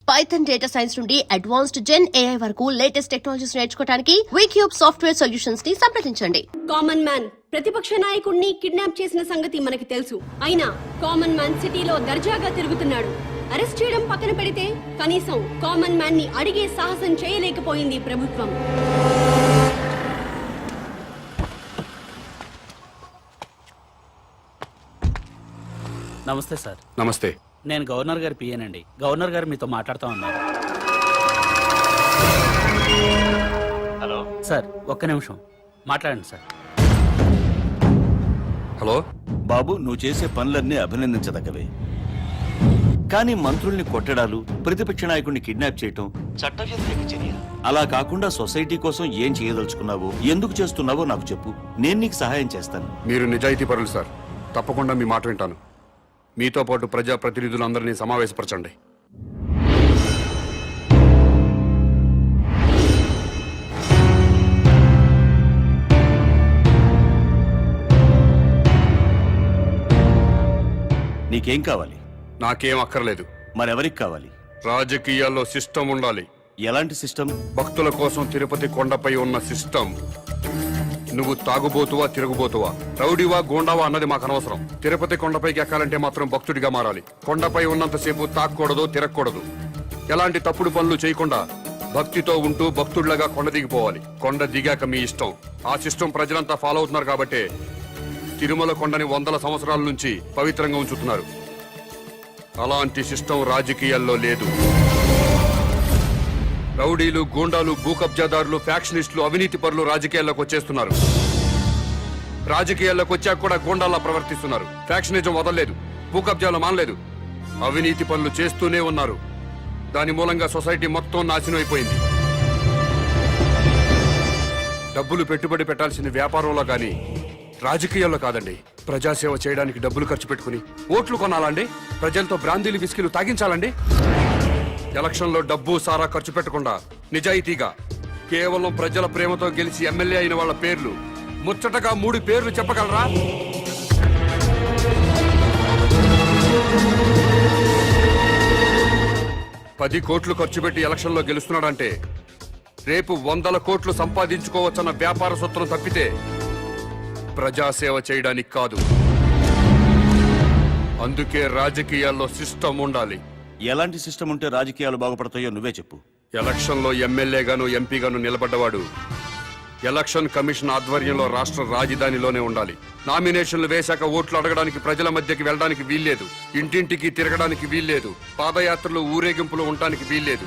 Python data science నుండి advanced జెన్ AI వరకు latest technologies నేర్చుకోవడానికి వీక్యూబ్ సాఫ్ట్వేర్ సొల్యూషన్స్ ని సంప్రదించండి. కామన్ మ్యాన్ ప్రతిపక్ష నాయకుడిని కిడ్నాప్ చేసిన సంగతి మనకి తెలుసు. అయినా కామన్ మ్యాన్ సిటీలో దర్జాగా తిరుగుతున్నాడు. అరెస్ట్ చేయడం పక్కన పెడితే కనీసం కామన్ మ్యాన్ ని అడిగే సాహసం చేయలేకపోయింది ప్రభుత్వం. నమస్తే సార్. నమస్తే. నేను గవర్నర్ గారి పిఏనండి. గవర్నర్ గారు మీతో మాట్లాడుతూ ఉన్నారు. హలో సార్, ఒక్క నిమిషం మాట్లాడండి సార్. హలో బాబు, నువ్వు చేసే పనులన్నీ అభినందించదగ్గవే. కానీ మంత్రుల్ని కొట్టడాలు, ప్రతిపక్ష నాయకుడిని కిడ్నాప్ చేయటం చట్టవ్యతిరేక చర్య. అలా కాకుండా సొసైటీ కోసం ఏం చేయదలుచుకున్నావో, ఎందుకు చేస్తున్నావో నాకు చెప్పు. నేను నీకు సహాయం చేస్తాను. మీరు నిజాయితీ పరులు సార్. తప్పకుండా మీ మాట వింటాను. మీతో పాటు ప్రజాప్రతినిధులందరినీ సమావేశపరచండి. నీకేం కావాలి? నాకేం అక్కర్లేదు. మరెవరికి కావాలి? రాజకీయాల్లో సిస్టమ్ ఉండాలి. ఎలాంటి సిస్టమ్? భక్తుల కోసం తిరుపతి కొండపై ఉన్న సిస్టమ్. నువ్వు తాగుబోతువా, తిరుగుబోతువా, రౌడీవా, గోండావా అన్నది మాకు అనవసరం. తిరుపతి కొండపైకి ఎక్కాలంటే మాత్రం భక్తుడిగా మారాలి. కొండపై ఉన్నంతసేపు తాక్కూడదు, తిరగకూడదు. ఎలాంటి తప్పుడు పనులు చేయకుండా భక్తితో ఉంటూ భక్తుడిలాగా కొండ దిగిపోవాలి. కొండ దిగాక మీ ఇష్టం. ఆ సిస్టమ్ ప్రజలంతా ఫాలో అవుతున్నారు కాబట్టే తిరుమల కొండని 100 సంవత్సరాల నుంచి పవిత్రంగా ఉంచుతున్నారు. అలాంటి సిస్టమ్ రాజకీయాల్లో లేదు. రౌడీలు, గూండాలు, భూకబ్జాదారులు, ఫ్యాక్షనిస్టులు, అవినీతి పరులు రాజకీయాల్లోకి వచ్చేస్తున్నారు. రాజకీయాల్లోకి వచ్చాక కూడా గూండాల్లా ప్రవర్తిస్తున్నారు. ఫ్యాక్షనిజం వదలలేదు, భూకబ్జాలు మానలేదు, అవినీతి పనులు చేస్తూనే ఉన్నారు. దాని మూలంగా సొసైటీ మొత్తం నాశనం అయిపోయింది. డబ్బులు పెట్టుబడి పెట్టాల్సిన వ్యాపారంలో కానీ రాజకీయాల్లో కాదండి. ప్రజాసేవ చేయడానికి డబ్బులు ఖర్చు పెట్టుకుని ఓట్లు కొనాలండి? ప్రజలతో బ్రాందీలు, విస్కీలు తాగించాలండి? ఎలక్షన్లో డబ్బు సారా ఖర్చు పెట్టకుండా నిజాయితీగా కేవలం ప్రజల ప్రేమతో గెలిచి ఎమ్మెల్యే అయిన వాళ్ళ పేర్లు ముచ్చటగా 3 పేర్లు చెప్పగలరా? $10 కోట్లు ఖర్చు పెట్టి ఎలక్షన్లో గెలుస్తున్నాడంటే రేపు 100 కోట్లు సంపాదించుకోవచ్చన్న వ్యాపార సూత్రం తప్పితే ప్రజాసేవ చేయడానికి కాదు. అందుకే రాజకీయాల్లో సిస్టమ్ ఉండాలి. ఎలాంటి సిస్టమ్ ఉంటే రాజకీయాలు బాగుపడతాయో నువ్వే చెప్పు. ఎలక్షన్లో ఎమ్మెల్యేగాను, ఎంపీగాను నిలబడ్డవాడు ఎలక్షన్ కమిషన్ ఆధ్వర్యంలో రాష్ట్ర రాజధానిలోనే ఉండాలి. నామినేషన్లు వేశాక ఓట్లు అడగడానికి ప్రజల మధ్యకి వెళ్ళడానికి వీల్లేదు. ఇంటింటికి తిరగడానికి వీల్లేదు. పాదయాత్రలు, ఊరేగింపులు ఉండడానికి వీల్లేదు.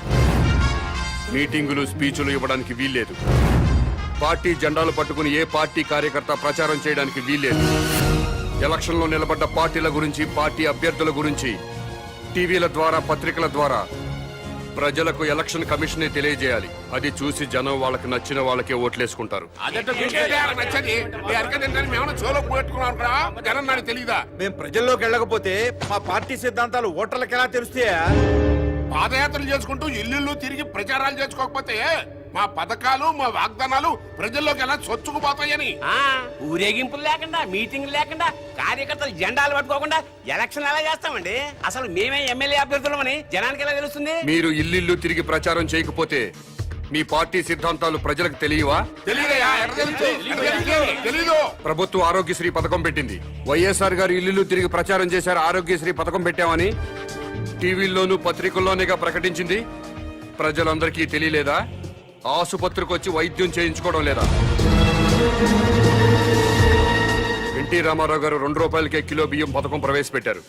మీటింగులు, స్పీచులు ఇవ్వడానికి వీల్లేదు. పార్టీ జెండాలు పట్టుకుని ఏ పార్టీ కార్యకర్త ప్రచారం చేయడానికి వీల్లేదు. ఎలక్షన్లో నిలబడ్డ పార్టీల గురించి, పార్టీ అభ్యర్థుల గురించి టీవీల ద్వారా, పత్రికల ద్వారా ప్రజలకు ఎలక్షన్ కమిషనే తెలియజేయాలి. అది చూసి జనం వాళ్ళకి నచ్చిన వాళ్ళకే ఓట్లేసుకుంటారు. మేము ప్రజల్లోకి వెళ్ళకపోతే మా పార్టీ సిద్ధాంతాలు ఓటర్లకు ఎలా తెలుస్తాయా? పాదయాత్రలు చేసుకుంటూ ఇల్లు తిరిగి ప్రచారాలు చేసుకోకపోతే మా పథకాలు, మా వాగ్దానాలు ప్రజల్లోకి ఎలా చొచ్చుకుపోతాయని. ఊరేగింపులు లేకుండా, మీటింగ్లు లేకుండా, కార్యకర్తలు జెండాలు పట్టుకోకుండా ఎలక్షన్ ఎలా చేస్తామండి? అసలు మేమే ఎమ్మెల్యే అభ్యర్థులమని జనానికి ఎలా తెలుస్తుంది? మీరు ఇల్లు తిరిగి ప్రచారం చేయకపోతే మీ పార్టీ సిద్ధాంతాలు ప్రజలకు తెలియవా? తెలీదు. ప్రభుత్వం ఆరోగ్యశ్రీ పథకం పెట్టింది. వైఎస్ఆర్ గారు ఇల్లు తిరిగి ప్రచారం చేశారు. ఆరోగ్యశ్రీ పథకం పెట్టామని టీవీల్లోనూ పత్రికల్లోనేగా ప్రకటించింది. ప్రజలందరికీ తెలియలేదా? ఆసుపత్రికి వచ్చి వైద్యం చేయించుకోవడం లేదా? ఎన్టీ రామారావు గారు 2 రూపాయలకే కిలో బియ్యం పథకం ప్రవేశపెట్టారు.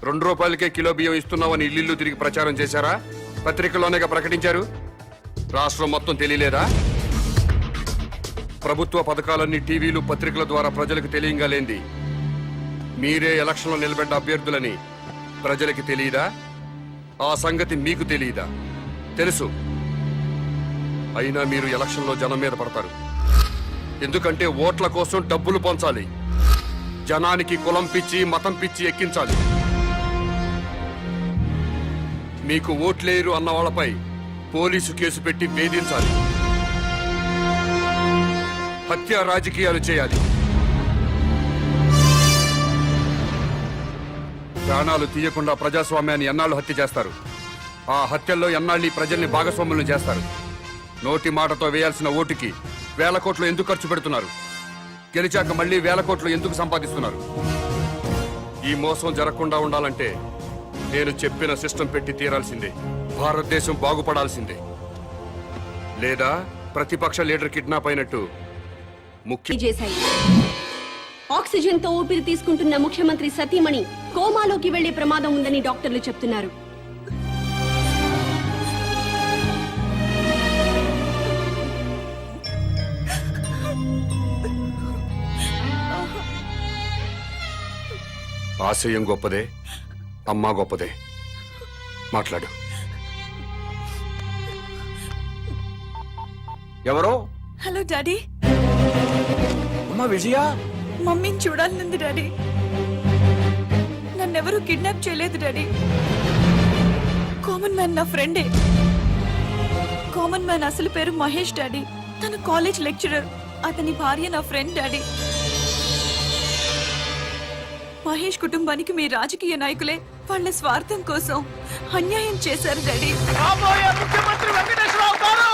2 రూపాయలకే కిలో బియ్యం ఇస్తున్నామని ఇల్లు తిరిగి ప్రచారం చేశారా? పత్రికల్లోనేగా ప్రకటించారు. రాష్ట్రం మొత్తం తెలియలేదా? ప్రభుత్వ పథకాలన్నీ టీవీలు, పత్రికల ద్వారా ప్రజలకు తెలియంగా లేంది మీరే ఎలక్షన్లో నిలబడ్డ అభ్యర్థులని ప్రజలకి తెలియదా? ఆ సంగతి మీకు తెలియదా? తెలుసు. అయినా మీరు ఎలక్షన్లో జనం మీద పడతారు. ఎందుకంటే ఓట్ల కోసం డబ్బులు పంచాలి. జనానికి కులం పిచ్చి, మతం పిచ్చి ఎక్కించాలి. మీకు ఓట్లేరు అన్న వాళ్ళపై పోలీసు కేసు పెట్టి వేధించాలి. హత్య రాజకీయాలు చేయాలి. ప్రాణాలు తీయకుండా ప్రజాస్వామ్యాన్ని ఎన్నాళ్ళు హత్య చేస్తారు? ఆ హత్యల్లో ఎన్నాళ్ళీ ప్రజల్ని భాగస్వాములను చేస్తారు. నోటి మాటతో వేయాల్సిన ఓటుకి వేల కోట్లు ఎందుకు ఖర్చు పెడుతున్నారు? గెలిచాక మళ్ళీ వేల కోట్లు ఎందుకు సంపాదిస్తున్నారు? ఈ మోసం జరగకుండా ఉండాలంటే నేను చెప్పిన సిస్టమ్ పెట్టి తీరాల్సిందే. భారతదేశం బాగుపడాల్సిందే. లేదా ప్రతిపక్ష లీడర్ కిడ్నాప్ అయినట్టు ముఖ్య చేశాయి. ఆక్సిజన్ తో ఊపిరి తీసుకుంటున్న ముఖ్యమంత్రి సతీమణి కోమాలోకి వెళ్లే ప్రమాదం ఉందని డాక్టర్లు చెప్తున్నారు. ఆశయం గొప్పదే, అమ్మా గొప్పదే. మాట్లాడు. ఎవరో హలో డాడీ. అమ్మా విజయ. మమ్మీని చూడాలనుంది డాడీ. నన్నెవరూ కిడ్నాప్ చేయలేదు డాడీ. కామన్ మ్యాన్ నా ఫ్రెండే. కామన్ మ్యాన్ అసలు పేరు మహేష్ డాడీ. తన కాలేజ్ లెక్చరర్. అతని భార్య నా ఫ్రెండ్ డాడీ. మహేష్ కుటుంబానికి మీ రాజకీయ నాయకులే వాళ్ళ స్వార్థం కోసం అన్యాయం చేశారు డాడీ. ముఖ్యమంత్రి వెంకటేశ్వరరావు గారు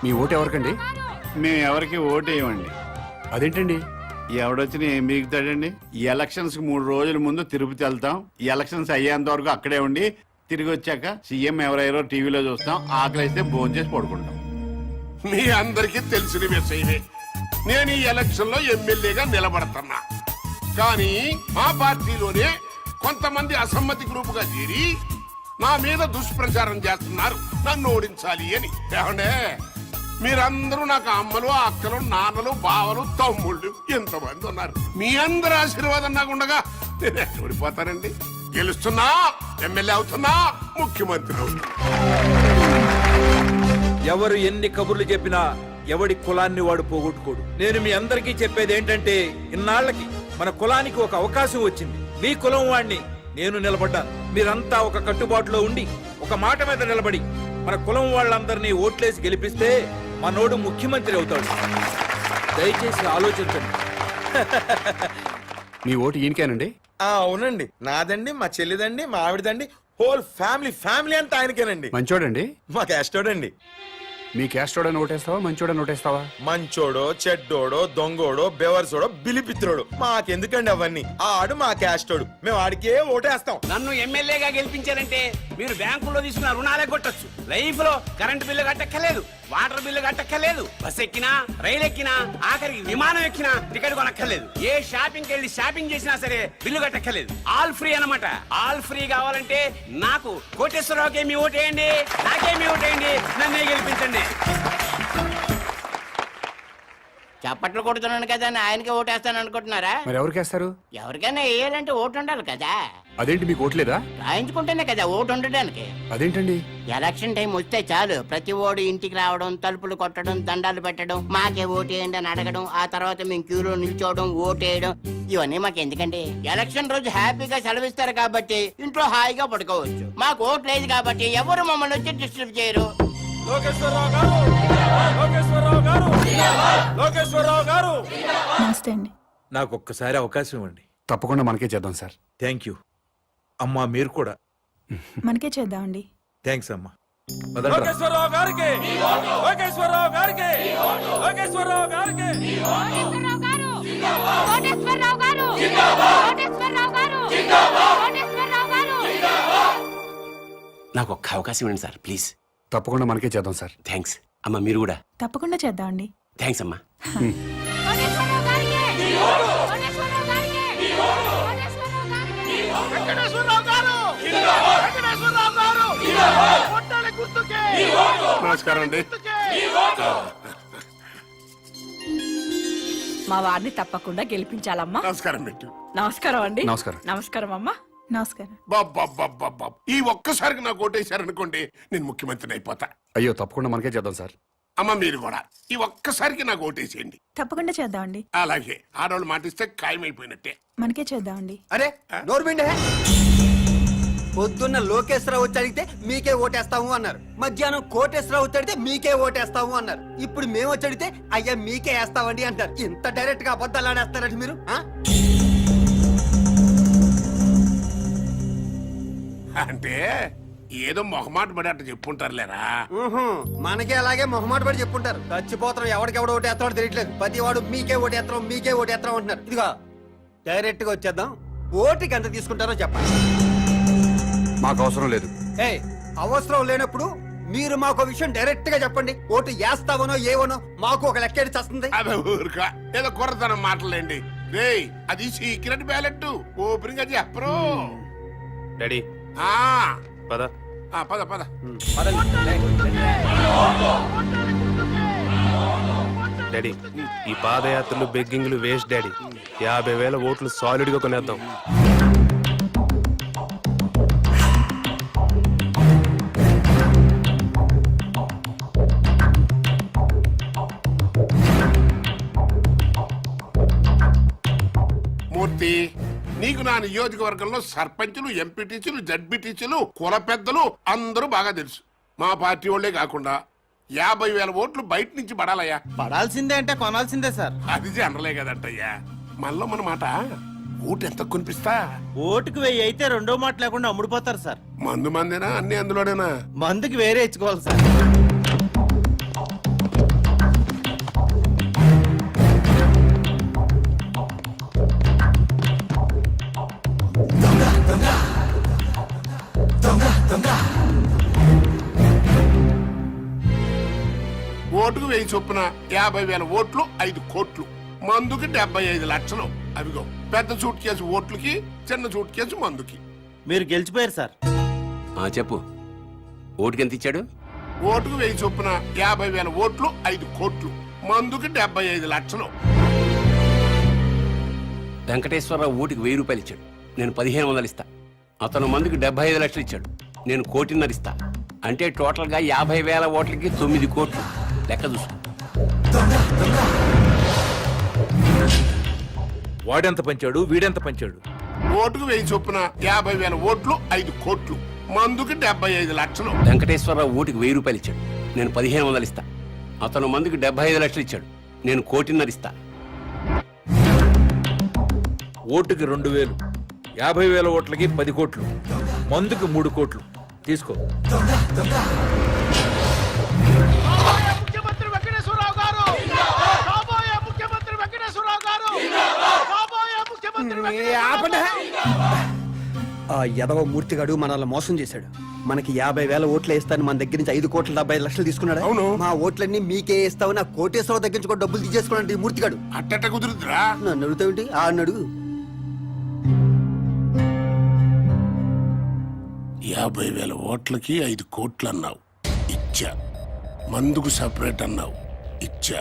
మీ ఓటు ఎవరికండి? మేము ఎవరికి ఓటేయమండి. అదేంటండి? ఎవడొచ్చినా ఏం మిగుతాడండి? ఈ ఎలక్షన్స్ 3 రోజుల ముందు తిరుపతి వెళ్తాం. ఈ ఎలక్షన్స్ అయ్యేంత వరకు అక్కడే ఉండి తిరిగి వచ్చాక సీఎం ఎవరెవరో టీవీలో చూస్తాం. ఆకలిస్తే భోజనం చేసి పడుకుంటాం. మీ అందరికీ తెలిసిన విషయమే. నేను ఈ ఎలక్షన్ లో ఎమ్మెల్యేగా నిలబడుతున్నా. కానీ మా పార్టీలోనే కొంతమంది అసమ్మతి గ్రూపుగా చేరి నా మీద దుష్ప్రచారం చేస్తున్నారు, నన్ను ఓడించాలి అని. ఏమండే, మీరందరూ నాకు అమ్మలు, అక్కలు, నాన్నలు, బావలు, తమ్ముళ్ళు ఎంతమంది ఉన్నారు. మీ అందరి ఆశీర్వాదం నాకు ఉండగా నేను ఎక్కడ ఓడిపోతానండి? గెలుస్తున్నా, ఎమ్మెల్యే అవుతున్నా, ముఖ్యమంత్రి అవుతున్నా. ఎవరు ఎన్ని కబుర్లు చెప్పినా ఎవడి కులాన్ని వాడు పోగొట్టుకోడు. నేను మీ అందరికీ చెప్పేది ఏంటంటే, ఇన్నాళ్లకి మన కులానికి ఒక అవకాశం వచ్చింది. మీ కులం వాడిని నేను నిలబడ్డాను. మీరంతా ఒక కట్టుబాటులో ఉండి ఒక మాట మీద నిలబడి మన కులం వాళ్ళందరినీ ఓట్లేసి గెలిపిస్తే మనోడు ముఖ్యమంత్రి అవుతాడు. దయచేసి ఆలోచించండి. మీ ఓటు ఈయనకేనండి? అవునండి, నాదండి, మా చెల్లిదండి, మా ఆవిడదండి, హోల్ ఫ్యామిలీ అంతా ఆయనకేనండి. మంచోడండి? మా క్యాస్టోడండి. మీ క్యాస్టోడని ఓటేస్తావా, మంచోడని ఓటేస్తావా? మంచోడో, చెడ్డోడో, దొంగోడో, బెవర్సోడో, బిలిపిత్రుడు మాకెందుకండి అవన్నీ? ఆడు మా క్యాస్టోడు, మేము ఆడికే ఓటేస్తాం. నన్ను ఎమ్మెల్యేగా గెలిపించారంటే మీరు బ్యాంకులో తీసుకున్న రుణాలే కొట్టచ్చు. లైఫ్ లో కరెంటు బిల్లు కట్టక్కర్లేదు, వాటర్ బిల్లు కట్టక్కర్లేదు, బస్ ఎక్కినా, రైలు ఎక్కినా, ఆఖరికి విమానం ఎక్కినా టికెట్ కొనక్కర్లేదు. ఏ షాపింగ్ వెళ్ళి షాపింగ్ చేసినా సరే బిల్లు కట్టక్కర్లేదు. ఆల్ ఫ్రీ అన్నమాట. ఆల్ ఫ్రీ కావాలంటే నాకు కోటేశ్వరరావుకే మీ ఓటేయండి, నాకే మీ ఓటేయండి, నన్నే గెలిపించండి. చప్పట్లు కొడుతున్నాను కదా అని ఆయనకి ఓటేస్తాను అనుకుంటున్నారా? మరి ఎవరికేస్తారు? ఎవరికైనా వేయాలంటే ఓటు ఉండాలి కదా. అదేంటి, మీకు ఓట్లేదా? రాయించుకుంటేనే కదా ఓటు ఉండడానికి. అదేంటండి? ఎలక్షన్ టైం వస్తే చాలు ప్రతి ఓడు ఇంటికి రావడం, తలుపులు కొట్టడం, దండాలు పెట్టడం, మాకే ఓటేయండి అని అడగడం, ఆ తర్వాత మేము క్యూలో నిల్చోవడం, ఓటేయడం, ఇవన్నీ మాకు ఎందుకండి? ఎలక్షన్ రోజు హ్యాపీగా సెలవిస్తారు కాబట్టి ఇంట్లో హాయిగా పడుకోవచ్చు. మాకు ఓటు లేదు కాబట్టి ఎవరు మమ్మల్ని వచ్చి డిస్టర్బ్ చేయరు. నమస్తే అండి. నాకు ఒక్కసారి అవకాశం ఇవ్వండి. తప్పకుండా మనకే చేద్దాం సార్. థ్యాంక్ యూ అమ్మా. మీరు కూడా మనకే చేద్దామండి. థ్యాంక్స్ అమ్మా. లోకేశ్వరరావు గారికి, లోకేశ్వరరావు గారికి, లోకేశ్వరరావు గారికి. నాకు ఒక్క అవకాశం ఇవ్వండి సార్, ప్లీజ్. తప్పకుండా మనకే చేద్దాం సార్. థ్యాంక్స్ అమ్మా. మీరు కూడా తప్పకుండా చేద్దామండి. థ్యాంక్స్ అమ్మా. నమస్కారం అండి. మా వారిని తప్పకుండా గెలిపించాలమ్మా. నమస్కారం పెట్టు. నమస్కారం అండి. నమస్కారం. నమస్కారం అమ్మా. నమస్కారం. బాబా ఈ ఒక్కసారికి నాకు ఓటేశారనుకోండి నేను ముఖ్యమంత్రిని అయిపోతా. అయ్యో తప్పకుండా మనకే చేద్దాం సార్. అమ్మ మీరు కూడా ఈ ఒక్కసారికి నాకు ఓటేసేయండి. తప్పకుండా చేద్దామండి. అలాగే ఆడవాళ్ళు మాటిస్తే ఖాయమైపోయినట్టే. మనకే చేద్దామండి. అరే నోర్మిండే పొద్దున్న లోకేశ్వరరావు వచ్చి అడిగితే మీకే ఓటేస్తాము అన్నారు. మధ్యాహ్నం కోటేశ్వరరావు వచ్చి అడిగితే మీకే ఓటేస్తాము అన్నారు. ఇప్పుడు మేము వచ్చి అడిగితే అయ్యా మీకే వేస్తామండి అంటారు. ఇంత డైరెక్ట్ గా అబద్ధాలు ఆడేస్తారండి మీరు. అంటే ఏదో మొహమాట పడి అట్ట చెప్పుంటారులేరా. మనకే అలాగే మొహమాట పడి చెప్పుంటారు. చచ్చిపోతాం ఎవడికెవడ ఓటేస్తాడో తెలియట్లేదు. ప్రతి వాడు మీకే ఓటేస్తాం మీకే ఓటేస్తాం అంటున్నారు. ఇదిగో డైరెక్ట్ గా వచ్చేద్దాం. ఓటుకి ఎంత తీసుకుంటారో చెప్పండి. మాకు అవసరం లేదు. అవసరం లేనప్పుడు మీరు మాకు విషయం డైరెక్ట్ గా చెప్పండి. ఓటు వేస్తావనో ఏవనో మాకు ఒక లెక్క వస్తుంది. అదే ఊరుకా ఏదో కుర్రతనం మాటలేండి. రే అది సీక్రెట్ బ్యాలెట్ ఓపెనింగ్ గా చెప్పరు. డాడీ పద పద పద. డాడీ ఈ పాదయాత్రలు బెగ్గింగ్లు వేస్ట్ డాడీ. 50,000 ఓట్లు సాలిడ్ గా కొనేద్దాం. మూర్తి నీకు నా నియోజకవర్గంలో సర్పంచులు ఎంపీటీసీలు జడ్పీటీసీలు కుల పెద్దలు అందరూ బాగా తెలుసు. మా పార్టీ వాళ్ళే కాకుండా 50,000 ఓట్లు బయట నుంచి పడాలయ్యా. పడాల్సిందే అంటే కొనాల్సిందే సార్. అది జనరలే కదంటయ్యా. మనలో మన మాట ఓటు ఎంత కొనిపిస్తా. ఓటుకు 1000 అయితే రెండో మాట లేకుండా అమ్ముడుపోతారు సార్. మందు మందేనా అన్ని అందులోనేనా? మందుకి వేరే ఇచ్చుకోవాలి సార్. ఓటుకు 1000 చొప్పున 50,000 ఓట్లు 5 కోట్లు. మందుకి 75 లక్షలు. అవిగో పెద్ద సూట్ కేసు ఓట్లకి చిన్న సూట్ కేసు మందుకి. మీరు గెలిచిపోయారు సార్. చెప్పు ఓటుకి ఎంత ఇచ్చాడు? ఓటుకు 1000 చొప్పున 50,000 ఓట్లు 5 కోట్లు. మందుకి 75 లక్షలు. వెంకటేశ్వరరావు ఓటుకి 1000 రూపాయలు ఇచ్చాడు. నేను 1,500 ఇస్తా. అతను మందుకి 75 లక్షలు ఇచ్చాడు. నేను 1,50,000 ఇస్తా. అంటే టోటల్ గా 50,000 ఓట్లకి 9 కోట్లు. లెక్క చూసుకో. వాడెంత పంచాడు వీడెంత పంచాడు? ఓటుకు 1000 చొప్పున 50,000 ఓట్లు 5 కోట్లు. మందుకి 75 లక్షలు. వెంకటేశ్వరరావు ఓటుకి 1000 రూపాయలు ఇచ్చాడు. నేను 1,500 ఇస్తా. అతను మందుకి 75 లక్షలు ఇచ్చాడు. నేను 1,50,000 ఇస్తా. ఓటుకి 2,000, 50,000 ఓట్లకి 10 కోట్లు, మందుకి 3 కోట్లు. తీసుకో. ముఖ్యమంత్రి వెంకటేశ్వరరావు గారు కాబోయే ముఖ్యమంత్రి వెంకటేశ్వరరావు గారు కాబోయే ముఖ్యమంత్రి. ఆ యదవ మూర్తిగాడు మనల్ని మోసం చేశాడు. మనకి 50,000 ఓట్లు వేస్తాను మన దగ్గర నుంచి 5,75,00,000 తీసుకున్నాడు. అవును. మా ఓట్లన్నీ మీకే వేస్తావు. నా కోటేశ్వరరావు దగ్గర నుంచి కూడా డబ్బులు తీసేసుకున్నాడు ఈ మూర్తిగాడు. అట్టట కుదురుద్రా. నన్ను అడుగుతావేంటి? ఆ అన్నాడు. 50,000 ఓట్లకి 5 కోట్లు అన్నావు, ఇచ్చా. మందుకు సపరేట్ అన్నావు, ఇచ్చా.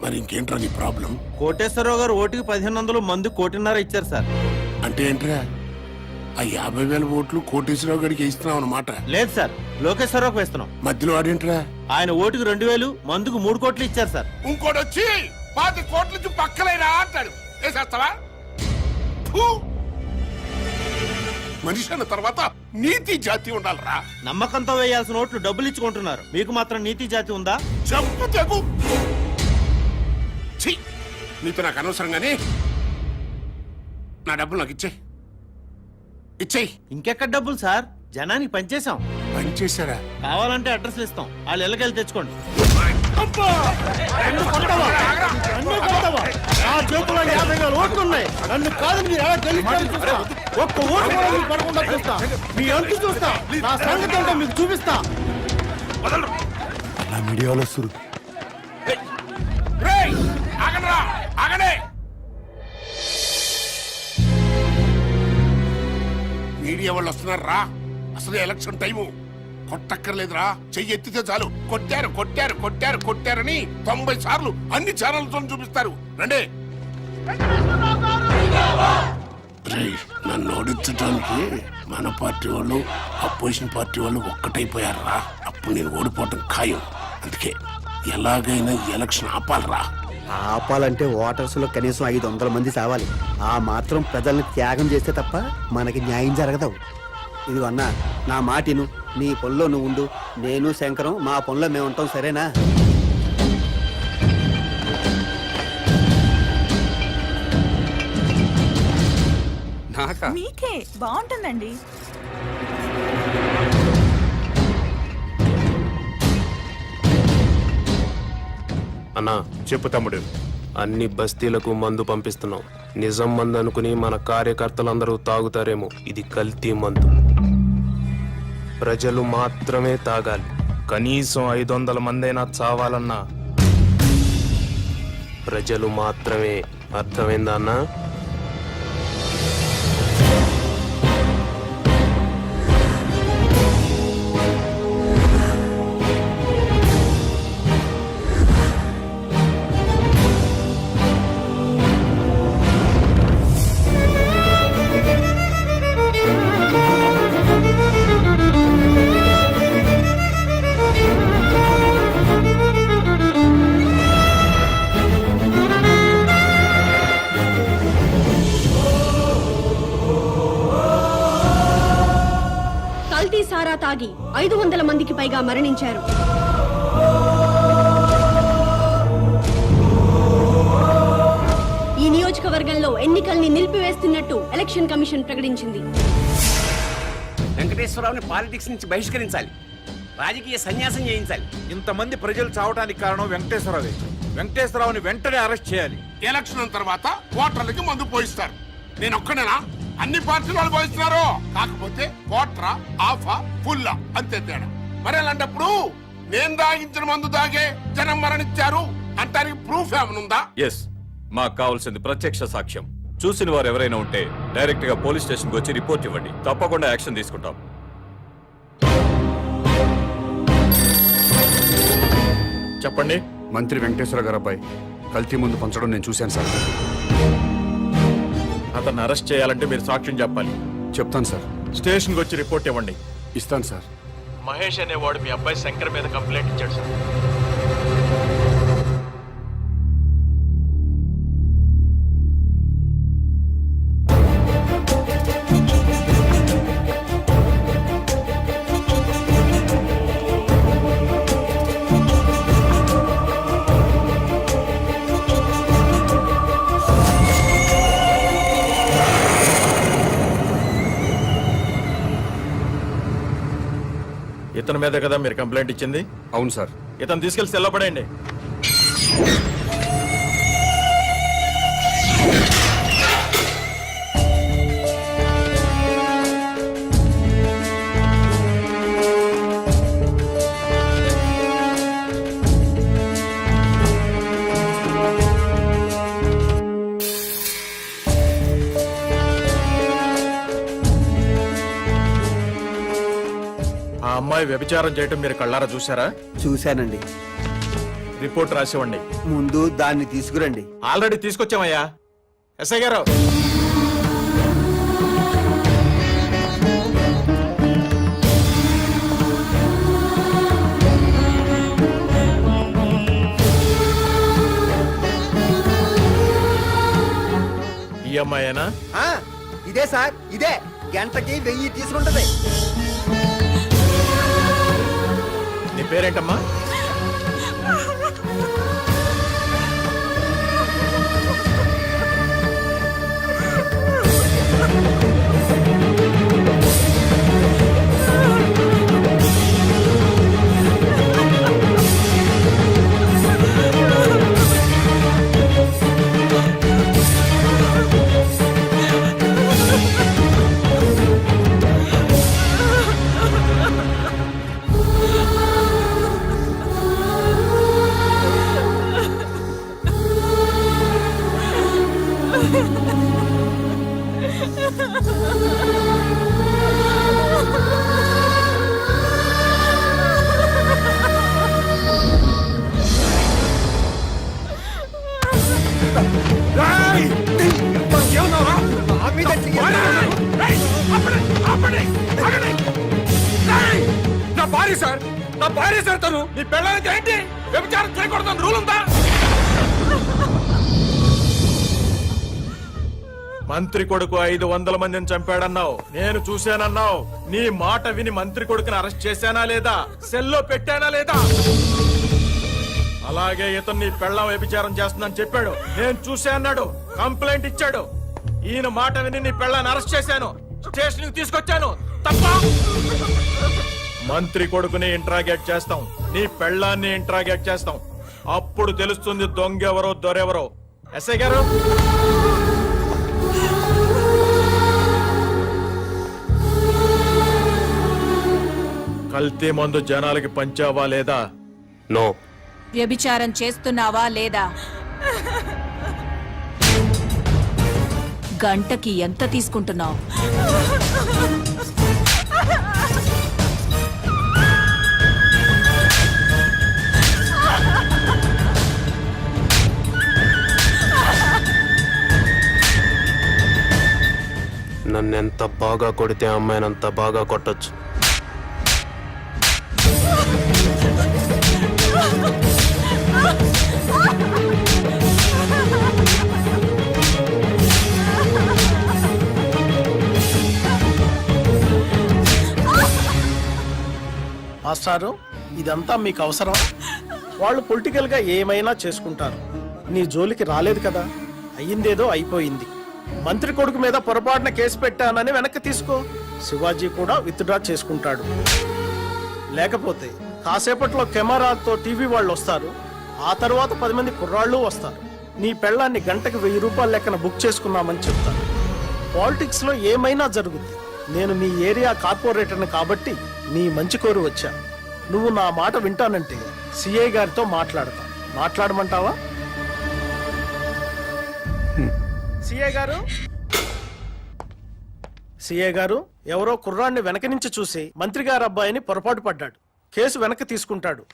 మరి ఇంకేంట్రా నీ ప్రాబ్లం? కోటేశ్వరరావు గారు ఓటుకి 1,500, మందు 1,50,000 ఇచ్చారు సార్. అంటే ఏంట్రా? ఆ 50,000 ఓట్లు కోటేశ్వరరావు గడికి ఇస్తున్నావు అన్నమాట. లేదు సార్, లోకేశ్వరరావుకి వేస్తున్నాం. మధ్యలో ఆడేంట్రా? ఆయన ఓటుకి 2,000, మందుకు 3 కోట్లు ఇచ్చారు సార్. ఇంకోటి వచ్చి 10 కోట్ల నుంచి పక్కలేరా అంటాడు. వేసేస్తావా? మనిషి అన్న తర్వాత నీతి జాతి ఉండాలరా. నమ్మకంతో వేయాల్సిన ఓట్లు డబ్బులు ఇచ్చుకుంటున్నారు. మీకు మాత్రం నీతి జాతి ఉందా? చెప్పు తెగు. ఛీ, నీతో నాకు అనవసరంగానే నా డబ్బులు నాకు ఇచ్చేయి. ఇంకెక్కడ డబ్బులు సార్? జనానికి పనిచేసాం. పనిచేశారా? కావాలంటే అడ్రస్ ఇస్తాం. వాళ్ళు ఎల్లకెళ్ళి తెచ్చుకోండి. నన్ను కాదు మీరు ఎలా గెలిచారు? ఒక్క ఓటు కూడా మీకు పడకుండా చూస్తా. మీ అంతు చూస్తా. నా సంగతి ఏంటో మీకు చూపిస్తా. నా మీడియాలో సురు. ఆగండి. మీడియా వాళ్ళు వస్తున్నారు రా. అసలు ఎలక్షన్ టైము. కొట్టక్కర్లేదురా. చెయ్యి ఎత్తితే చాలు కొట్టారని 90 సార్లు అన్ని ఛానల్తో చూపిస్తారు. రండి. రేయ్, నన్ను ఓడించడానికి మన పార్టీ వాళ్ళు అపోజిషన్ పార్టీ వాళ్ళు ఒక్కటైపోయారా. అప్పుడు నేను ఓడిపోవటం ఖాయం. అందుకే ఎలాగైనా ఈ ఎలక్షన్ ఆపాలరా. ఆపాలంటే ఓటర్స్ లో కనీసం 500 మంది చావాలి. ఆ మాత్రం ప్రజల్ని త్యాగం చేస్తే తప్ప మనకి న్యాయం జరగదు. ఇది అన్నా, నా మాటిను, నీ పనిలో నువ్వు ఉండు, నేను శంకరం మా పనిలో మేము ఉంటాం, సరేనా? నాకా? మీకే బాగుంటుందండి. అన్నా చెప్పు తమ్ముడు. అన్ని బస్తీలకు మందు పంపిస్తున్నాం. నిజం మందు అనుకుని మన కార్యకర్తలందరూ తాగుతారేమో. ఇది కల్తీ మందు. ప్రజలు మాత్రమే తాగాలి. కనీసం 500 మందైనా చావాలన్నా ప్రజలు మాత్రమే. అర్థమైందా అన్నా? కల్తీ సారా తాగి 500 మందికి పైగా మరణించారు. ఈ నియోజకవర్గంలో ఎన్నికల్ని నిలిపివేస్తున్నట్టు ఎలక్షన్ కమిషన్ ప్రకటించింది. వెంకటేశ్వరరావుని పాలిటిక్స్ నుంచి బహిష్కరించాలి. రాజకీయ సన్యాసం చేయించాలి. ఇంతమంది ప్రజలు చావడానికి కారణం వెంకటేశ్వరరావే. వెంకటేశ్వరరావుని వెంటనే అరెస్ట్ చేయాలి. ఎలక్షన్ తర్వాత ఓటర్లకి మందు పోయిస్తారు. నేను ఒక్కనేనా? అన్ని పార్టీల వాళ్ళు పోయిస్తున్నారు. కాకపోతే ఓటరా, ఆఫా, ఫుల్లా, అంతే తేడా. మరి అలాంటప్పుడు నేను దాగించిన మందు దాగే జనం మరణించారు అంటానికి ప్రూఫ్ ఏమనుందా? ఎస్, మాకు కావాల్సింది ప్రత్యక్ష సాక్ష్యం. చూసిన వారు ఎవరైనా ఉంటే డైరెక్ట్ గా పోలీస్ స్టేషన్ కు వచ్చి రిపోర్ట్ ఇవ్వండి. తప్పకుండా యాక్షన్ తీసుకుంటాం. చెప్పండి. మంత్రి వెంకటేశ్వర గారు అబ్బాయి కల్తీ ముందు పంచడం నేను చూశాను సార్. అతన్ని అరెస్ట్ చేయాలంటే మీరు సాక్ష్యం చెప్పాలి. చెప్తాను సార్. స్టేషన్ కు వచ్చి రిపోర్ట్ ఇవ్వండి. ఇస్తాను సార్. మహేష్ అనేవాడు మీ అబ్బాయి శంకర్ మీద కంప్లైంట్ ఇచ్చాడు సార్. ఇతని మీద కదా మీరు కంప్లైంట్ ఇచ్చింది? అవును సార్. ఇతను తీసుకెళ్లి సెల్లో పడేయండి. ఆ అమ్మాయి వ్యభిచారం చేయటం మీరు కళ్ళారా చూసారా? చూశానండి. రిపోర్ట్ రాసివ్వండి. ముందు దాన్ని తీసుకురండి. ఆల్రెడీ తీసుకొచ్చామయ్యా. ఎస్ఐ గారు, ఈ అమ్మాయేనా? ఇదే సార్, ఇదే. గంటకి 1000 తీసుకుంటది. నీ పేరేంటమ్మా? నా భార్య సరితను నీ పెళ్ళానికి ఏంటి వ్యభిచారం చేయకూడదని రూల్ ఉందా? మంత్రి కొడుకు 500 మందిని చంపాడన్నావు, నేను చూశానన్నావు. నీ మాట విని మంత్రి కొడుకుని అరెస్ట్ చేశానా లేదా, సెల్లో పెట్టానా లేదా? అలాగే ఇతను నీ పెళ్ళం వ్యభిచారం చేస్తుందని చెప్పాడు, నేను చూసా అన్నాడు, కంప్లైంట్ ఇచ్చాడు. ఈయన మాట విని నీ పెళ్ళాన్ని అరెస్ట్ చేశాను, స్టేషన్ కి తీసుకొచ్చాను. తప్ప? మంత్రి కొడుకుని ఇంట్రాగేట్ చేస్తాం, నీ పెళ్ళాన్ని ఇంట్రాగేట్ చేస్తాం. అప్పుడు తెలుస్తుంది దొంగెవరో దొరెవరో. ఎస్ఐ గారు, కల్తీ మందు జనాలకి పంచావా లేదా? నో. వ్యభిచారం చేస్తున్నావా లేదా? గంటకి ఎంత తీసుకుంటున్నావు? నన్నెంత బాగా కొడితే అమ్మాయినంత బాగా కొట్టొచ్చు. మాస్టారు, ఇదంతా మీకు అవసరం? వాళ్ళు పొలిటికల్ గా ఏమైనా చేసుకుంటారు, నీ జోలికి రాలేదు కదా. అయ్యిందేదో అయిపోయింది. మంత్రి కొడుకు మీద పొరపాటున కేసు పెట్టానని వెనక్కి తీసుకో. శివాజీ కూడా విత్డ్రా చేసుకుంటాడు. లేకపోతే కాసేపట్లో కెమెరాతో టీవీ వాళ్ళు వస్తారు, ఆ తర్వాత 10 మంది కుర్రాళ్ళు వస్తారు. నీ పెళ్ళాన్ని గంటకు 1000 రూపాయల లెక్కన బుక్ చేసుకున్నామని చెప్తారు. పాలిటిక్స్ లో ఏమైనా జరుగుద్ది. నేను మీ ఏరియా కార్పొరేటర్ని కాబట్టి నీ మంచి కోరి వచ్చా. నువ్వు నా మాట వింటానంటే సిఐ గారితో మాట్లాడతా. మాట్లాడమంటావా? సిఐ గారు, ఎవరో కుర్రాన్ని వెనక నుంచి చూసి మంత్రి గారి అబ్బాయిని పొరపాటు పడ్డాడు, కేసు వెనక్కి తీసుకుంటాడు.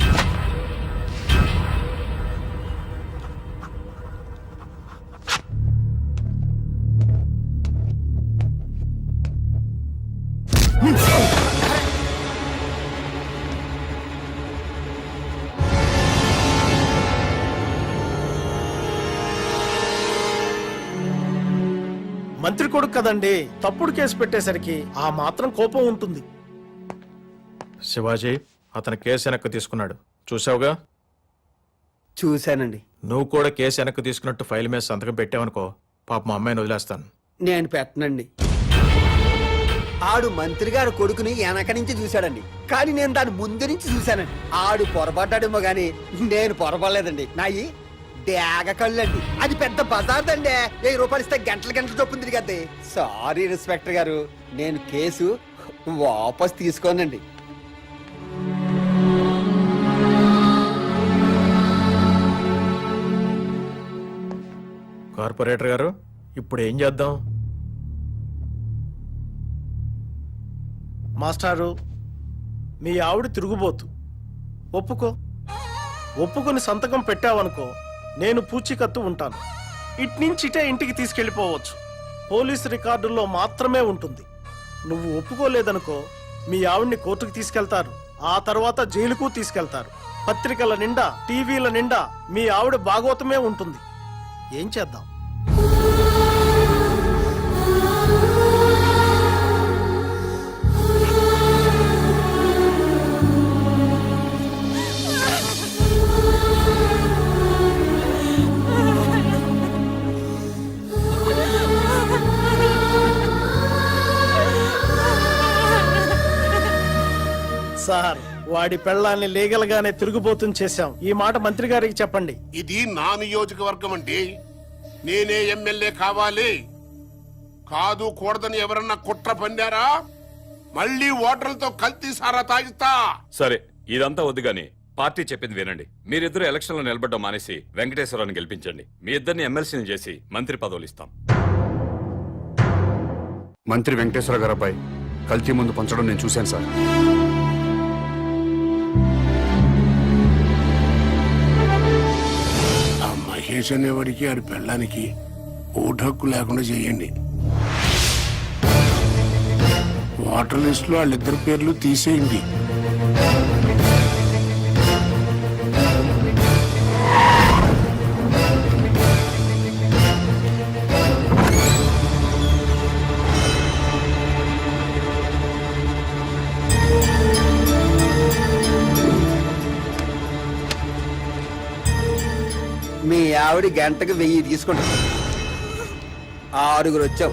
మంత్రి కొడుకు కదండి, తప్పుడు కేసు పెట్టేసరికి ఆ మాత్రం కోపం ఉంటుంది. శివాజీ, అతను కేసు వెనక్కి తీసుకున్నాడు, చూసావుగా? చూశానండి. నువ్వు కూడా కేసు వెనక్కి తీసుకున్నట్టు ఫైల్ మీద సంతకం పెట్టావనుకో, పాప మా అమ్మాయిని వదిలేస్తాను. నేను పెట్టనండి. ఆడు మంత్రి గారు కొడుకుని వెనక నుంచి చూశాడండి, కానీ నేను దాని ముందు నుంచి చూశానండి. ఆడు పొరపడ్డాడేమో గాని నేను పొరపడలేదండి. నాయి డేగ కళ్ళండి. అది పెద్ద బజార్ దండి. 1000 రూపాయలు ఇస్తే గంటలు చొప్పున తిరిగద్ది. సారీ ఇన్స్పెక్టర్ గారు, నేను కేసు వాపస్ తీసుకోనండి. కార్పొరేటర్ గారు, ఇప్పుడు ఏం చేద్దాం? మాస్టారు, మీ ఆవిడ తిరుగుబోతు. ఒప్పుకొని సంతకం పెట్టావనుకో, నేను పూచీకత్తు ఉంటాను. ఇట్నుంచిటే ఇంటికి తీసుకెళ్లిపోవచ్చు. పోలీసు రికార్డుల్లో మాత్రమే ఉంటుంది. నువ్వు ఒప్పుకోలేదనుకో, మీ ఆవిడ్ని కోర్టుకు తీసుకెళ్తారు, ఆ తర్వాత జైలుకు తీసుకెళ్తారు. పత్రికల నిండా, టీవీల నిండా మీ ఆవిడ భాగవతమే ఉంటుంది. ఏం చేద్దాం? సార్, వాడి పెళ్ళాన్ని లీగల్ గానే తిరుగుబోతుని చేశాం. ఈ మాట మంత్రి గారికి చెప్పండి. ఇది నా నియోజకవర్గం అండి. నేనే ఎమ్మెల్యే కావాలి. కాదు కూడదని ఎవరన్నా కుట్ర పన్నారా, మళ్ళీ ఓటర్లతో కల్తీ సారా తాగిస్తా. సరే, ఇదంతా వద్దు గాని పార్టీ చెప్పింది వినండి. మీరిద్దరు ఎలక్షన్ లో నిలబడ్డం మానేసి వెంకటేశ్వరరావుని గెలిపించండి. మీ ఇద్దరిని ఎమ్మెల్సీని చేసి మంత్రి పదవులు ఇస్తాం. మంత్రి వెంకటేశ్వర గారు అబ్బాయి కల్తీ ముందు పంచడం నేను చూశాను సార్. మహేష్ అనేవాడికి ఆడి పెళ్ళానికి ఓటు హక్కు లేకుండా చేయండి. ఓటర్ లిస్ట్ లో వాళ్ళిద్దరి పేర్లు తీసేయండి. ఆవిడ గంటకు 1000 తీసుకుంటాం. 6 వచ్చాం,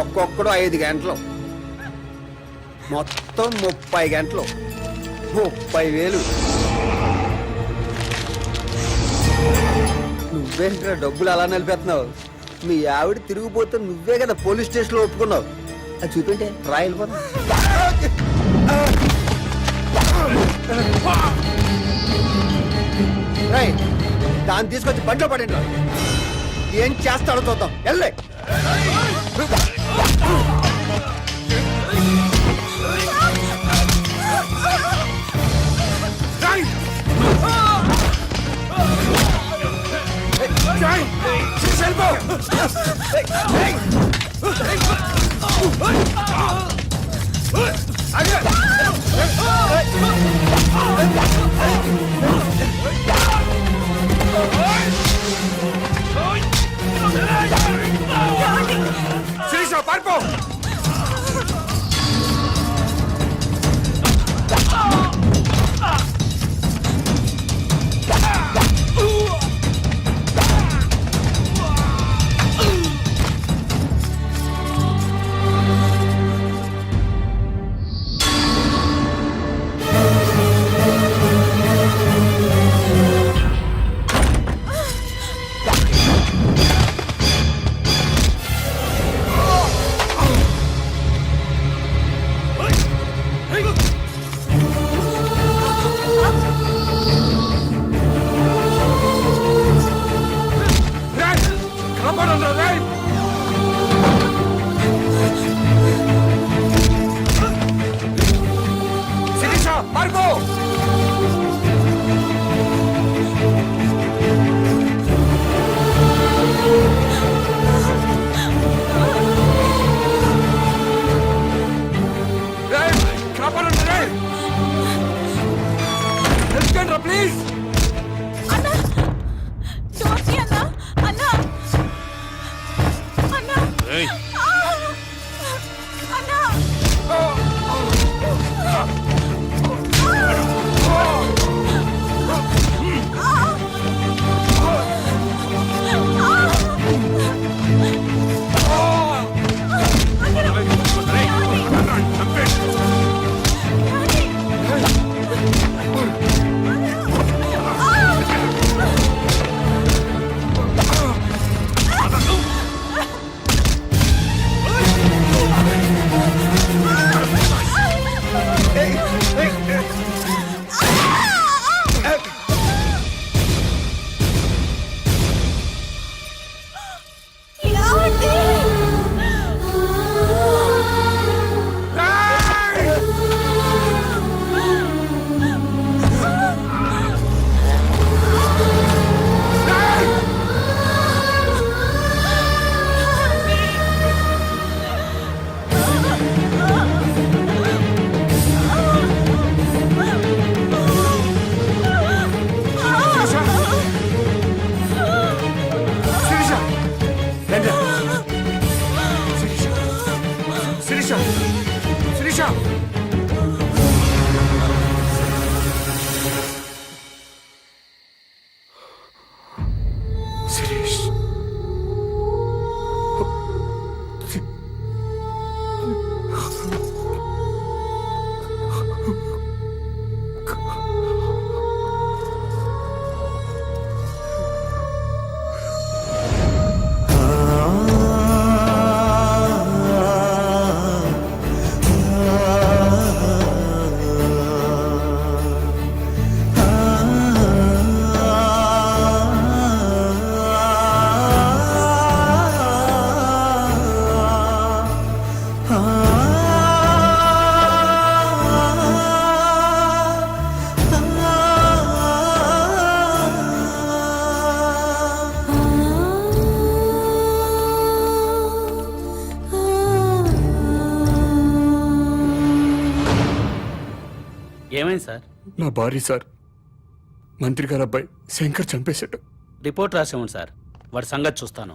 ఒక్కొక్కడు 5 గంటలు, మొత్తం 30 గంటలు, 30,000. నువ్వేంట్రా డబ్బులు అలా నిలిపేస్తున్నావు? మీ ఆవిడ తిరిగిపోతే నువ్వే కదా పోలీస్ స్టేషన్ లో ఒప్పుకున్నావు. అది చూపింటే రాయలిపోతా. దాన్ని తీసుకొచ్చి బండిలో పడండి. ఏం చేస్తాడో చూద్దాం. వెళ్ళే పారిపో. ప్లీజ్ అన్నా, డోంట్ బి అన్నా. అన్నా, అన్నా, అన్నా. ఏమైంది సార్? నా భార్య సార్, మంత్రి గారు అబ్బాయి శంకర్ చంపేశాడు. రిపోర్ట్ రాసేవండి సార్, వాడి సంగతి చూస్తాను.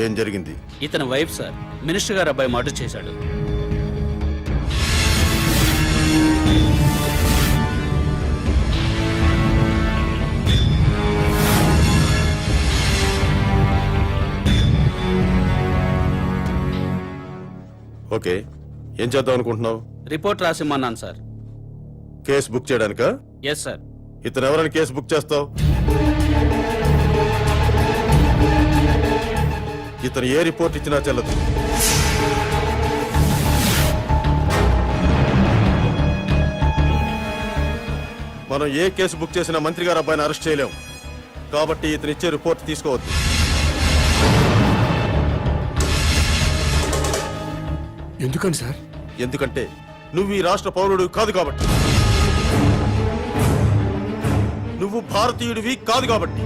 ఏం జరిగింది? ఇతని వైఫ్ సార్, మినిస్టర్ గారు అబ్బాయి మర్డర్ చేశాడు. ఓకే, ఏం చేద్దాం అనుకుంటున్నావు? రిపోర్ట్ రాసిమ్మన్నాను సార్. కేసు బుక్ చేయడానికా? Yes sir. ఇతను ఎవరైనా కేసు బుక్ చేస్తావు? ఇతను ఏ రిపోర్ట్ ఇచ్చినా చెల్లదు. మనం ఏ కేసు బుక్ చేసినా మంత్రి గారు అబ్బాయిని అరెస్ట్ చేయలేం. కాబట్టి ఇతను ఇచ్చే రిపోర్ట్ తీసుకోవద్దు. ఎందుకని సార్? ఎందుకంటే నువ్వు ఈ రాష్ట్ర పౌరుడు కాదు కాబట్టి. నువ్వు భారతీయుడివి కాదు కాబట్టి.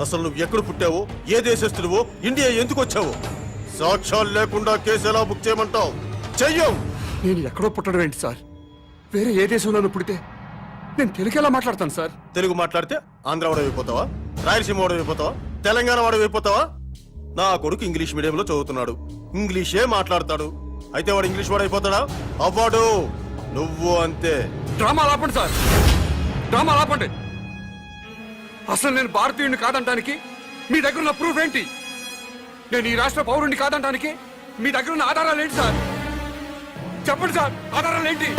అసలు నువ్వు ఎక్కడ పుట్టావో, ఏ దేశస్తుడివో, ఇండియా ఎందుకు వచ్చావో సాక్ష్యాలు లేకుండా కేసు ఎలా బుక్ చేయమంటావు? చెయ్యం. నేను ఎక్కడో పుట్టడం ఏంటి సార్? వేరే ఏ దేశంలోనూ పుడితే నేను తెలుగు ఎలా మాట్లాడతాను సార్? తెలుగు మాట్లాడితే ఆంధ్ర వాడైపోతావా? రాయలసీమ వాడైపోతావా? తెలంగాణ వాడైపోతావా? నా కొడుకు ఇంగ్లీష్ మీడియంలో చదువుతున్నాడు, ఇంగ్లీషే మాట్లాడతాడు. అయితే వాడు ఇంగ్లీష్ వాడైపోతాడా? అవ్వాడు. నువ్వు అంతే. డ్రామా ఆపండి సార్, డ్రామా ఆపండి. అసలు నేను భారతీయుడిని కాదంటానికి మీ దగ్గర ఉన్న ప్రూఫ్ ఏంటి? నేను ఈ రాష్ట్ర పౌరుడిని కాదంటానికి మీ దగ్గర ఉన్న ఆధారాలు ఏంటి సార్? చెప్పండి సార్, ఆధారాలు ఏంటి?